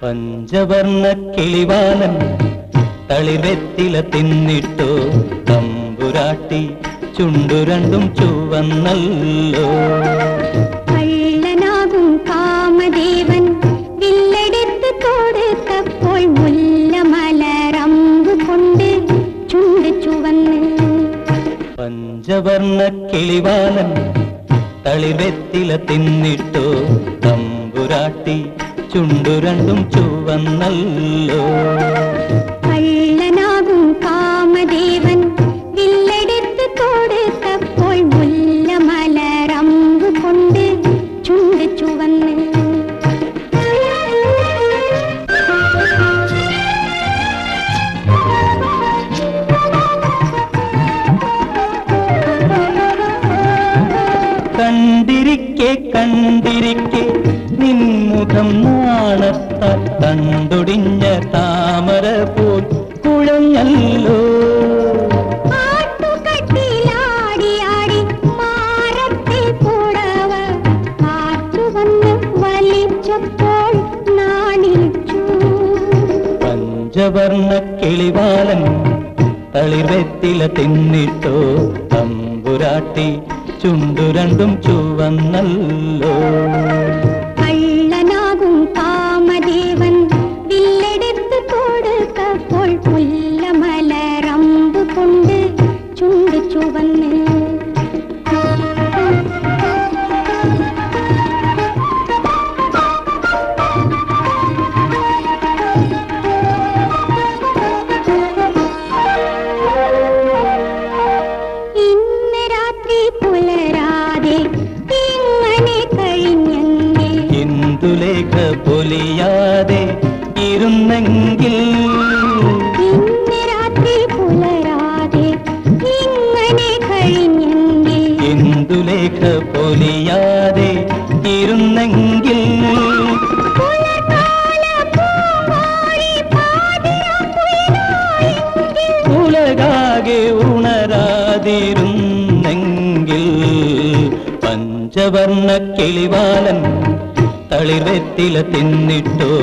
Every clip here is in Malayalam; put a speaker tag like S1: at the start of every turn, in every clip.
S1: പഞ്ചവർണ്ണ കിളിവാലൻ തളിർവെറ്റില തിന്നിട്ടോ തമ്പുരാട്ടി ചുണ്ടു രണ്ടും ചുവന്നല്ലോ.
S2: കള്ളനാകും കാമദേവൻ വില്ലെടുത്ത് കൊടുത്തപ്പോൾ മുല്ലമലരമ്പ് കൊണ്ട് ചുണ്ട് ചുവന്ന്.
S1: പഞ്ചവർണ്ണ കിളിവാലൻ തളിർവെറ്റില തിന്നിട്ടോ തമ്പുരാട്ടി ചുണ്ടു രണ്ടും ചുവന്നല്ലോ.
S2: കള്ളനാകും കാമദേവൻ വില്ലെടുത്ത് കൊടുത്തപ്പോൾ മുല്ലമലരമ്പ് കൊണ്ട് ചുണ്ട് ചുവന്ന്.
S1: കണ്ടിരിക്കെ കണ്ടിരിക്കെ നിൻമുഖം നാണത്താൽ കണ്ടൊടിഞ്ഞ താമര പോൽ കുഴഞ്ഞല്ലോ.
S2: ആട്ടുകട്ടിലാടിയാടി മാറത്തെ പുടവ കാറ്റുവന്ന് വലിച്ചപ്പോൾ നാണിച്ചു.
S1: പഞ്ചവർണ്ണ കിളിവാലൻ തളിർവെറ്റില തിന്നിട്ടോ തമ്പുരാട്ടി ചുണ്ടു രണ്ടും ചുവന്നല്ലോ.
S2: കള്ളനാകും കാമദേവൻ വില്ലെടുത്ത് കൊടുത്തപ്പോൾ മുല്ലമലരമ്പ് കൊണ്ട് ചുണ്ട് ചുവന്ന്. ഇന്ന് രാത്രി പുലരാതെ ഇങ്ങനെ കഴിഞ്ഞെങ്കിൽ
S1: ഇന്ദുലേഖ പൊലിയാതെ ഇരുന്നെങ്കിൽ.
S2: ഇന്ന് രാത്രി പുലരാതെ ഇങ്ങനെ കഴിഞ്ഞെങ്കിൽ
S1: ഇന്ദുലേഖ പൊലിയാതെ ഇരുന്നെങ്കിൽ. ഉലകാകെ ഉണരാതിരുന്നെങ്കിൽ. പഞ്ചവർണ്ണ കിളിവാലൻ തളിർവെറ്റില തിന്നിട്ടോ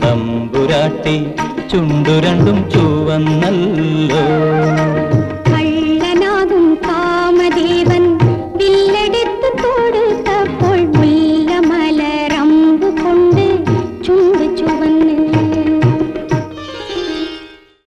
S1: തമ്പുരാട്ടി ചുണ്ടു രണ്ടും ചുവന്നല്ലോ.